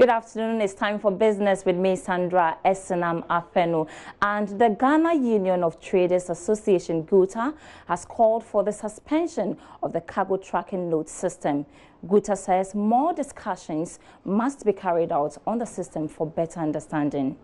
Good afternoon. It's time for business with me, Sandra Esenam Afenu. And the Ghana Union of Traders Association, GUTA, has called for the suspension of the cargo tracking note system. GUTA says more discussions must be carried out on the system for better understanding.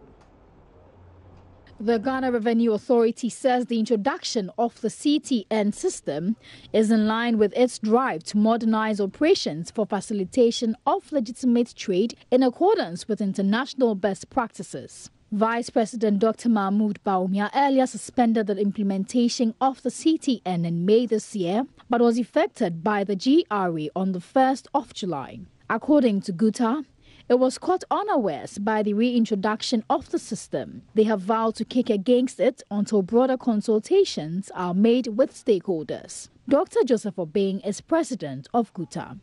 The Ghana Revenue Authority says the introduction of the CTN system is in line with its drive to modernize operations for facilitation of legitimate trade in accordance with international best practices. Vice President Dr. Mahmoud Bawumia earlier suspended the implementation of the CTN in May this year, but was effected by the GRA on the 1st of July. According to GUTA, it was caught unawares by the reintroduction of the system. They have vowed to kick against it until broader consultations are made with stakeholders. Dr. Joseph Obeng is president of GUTA.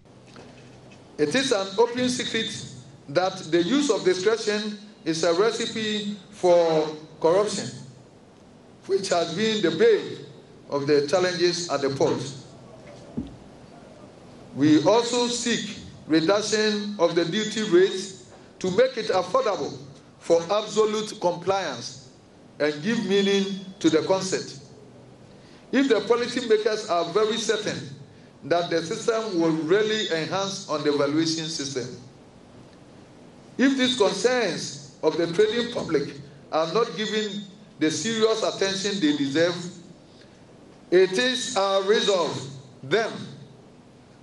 It is an open secret that the use of discretion is a recipe for corruption, which has been the bane of the challenges at the port. We also seek reduction of the duty rates to make it affordable for absolute compliance and give meaning to the concept. If the policymakers are very certain that the system will really enhance on the valuation system, if these concerns of the trading public are not given the serious attention they deserve, it is our resolve then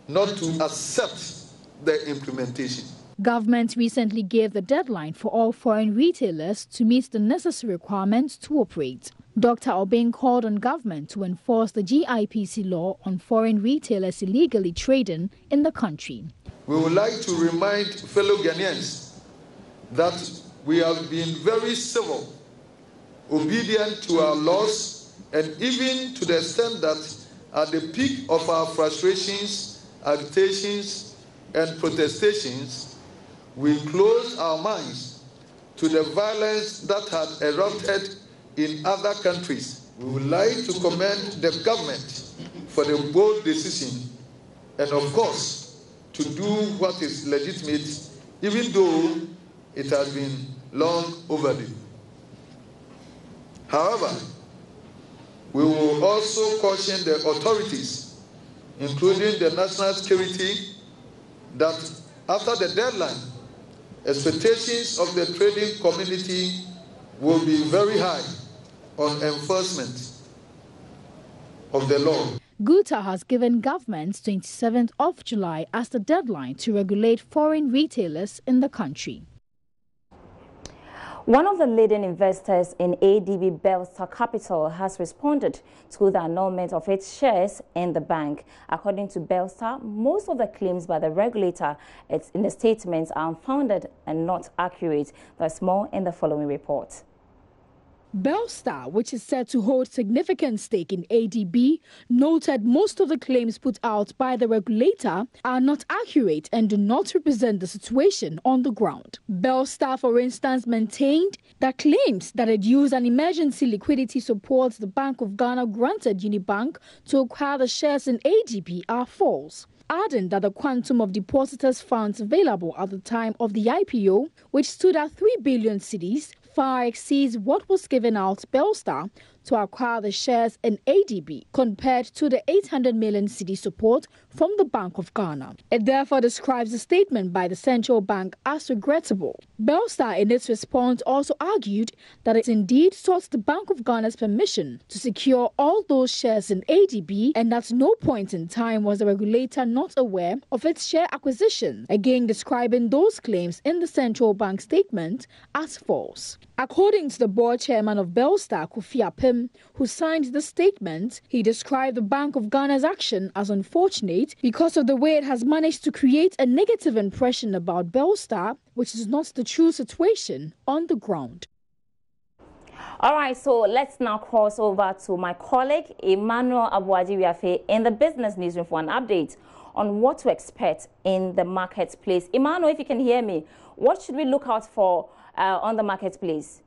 not to accept the implementation. Government recently gave the deadline for all foreign retailers to meet the necessary requirements to operate. Dr. Obeng called on government to enforce the GIPC law on foreign retailers illegally trading in the country. We would like to remind fellow Ghanaians that we have been very civil, obedient to our laws, and even to the extent that at the peak of our frustrations, agitations, and protestations, we closed our minds to the violence that had erupted in other countries. We would like to commend the government for the bold decision and, of course, to do what is legitimate, even though it has been long overdue. However, we will also caution the authorities, including the national security, that after the deadline, expectations of the trading community will be very high on enforcement of the law. GUTA has given government 27th of July as the deadline to regulate foreign retailers in the country. One of the leading investors in ADB, Belstar Capital, has responded to the annulment of its shares in the bank. According to Belstar, most of the claims by the regulator in the statements are unfounded and not accurate. There's more in the following report. Belstar, which is said to hold significant stake in ADB, noted most of the claims put out by the regulator are not accurate and do not represent the situation on the ground. Belstar, for instance, maintained that claims that it used an emergency liquidity support the Bank of Ghana granted Unibank to acquire the shares in ADB are false, adding that the quantum of depositors' funds available at the time of the IPO, which stood at 3 billion cedis, far exceeds what was given out Belstar to acquire the shares in ADB compared to the 800 million cedi support from the Bank of Ghana. It therefore describes the statement by the central bank as regrettable. Belstar, in its response, also argued that it indeed sought the Bank of Ghana's permission to secure all those shares in ADB, and at no point in time was the regulator not aware of its share acquisition, again describing those claims in the central bank statement as false. According to the board chairman of Belstar, Kofi Apim, who signed the statement, he described the Bank of Ghana's action as unfortunate because of the way it has managed to create a negative impression about Belstar, which is not the true situation on the ground. All right, so let's now cross over to my colleague, Emmanuel Abuaji-Wiafe, in the business newsroom for an update on what to expect in the marketplace. Emmanuel, if you can hear me, what should we look out for on the marketplace?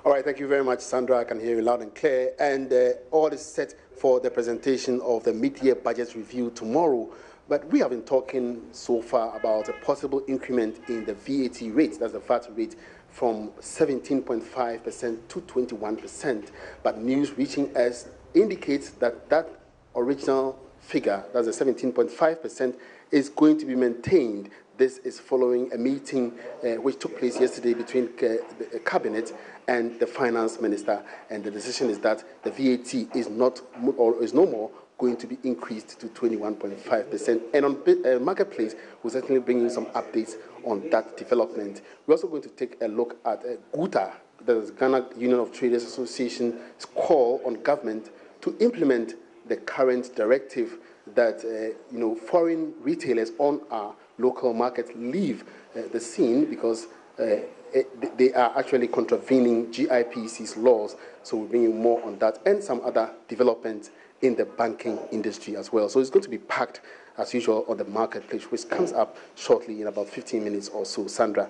All right, thank you very much, Sandra. I can hear you loud and clear. And all is set for the presentation of the mid-year budget review tomorrow. But we have been talking so far about a possible increment in the VAT rate, that's the VAT rate, from 17.5% to 21%. But news reaching us indicates that that original figure, that's the 17.5%, is going to be maintained. This is following a meeting which took place yesterday between the Cabinet and the Finance Minister, and the decision is that the VAT is not or is no more going to be increased to 21.5%. And on Marketplace, we're certainly bringing some updates on that development. We're also going to take a look at GUTA, the Ghana Union of Traders Association's call on government to implement the current directive that foreign retailers on our local market leave the scene because they are actually contravening GIPC's laws. So we're bringing more on that and some other developments in the banking industry as well. So it's going to be packed as usual on the Marketplace, which comes up shortly in about 15 minutes or so. Sandra.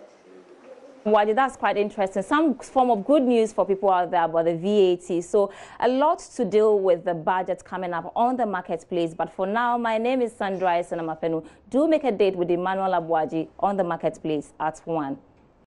Wadi, that's quite interesting. Some form of good news for people out there about the VAT. So a lot to deal with the budget coming up on the Marketplace. But for now, my name is Sandra Esenamafenu. Do make a date with Emmanuel Abuaji on the Marketplace at 1.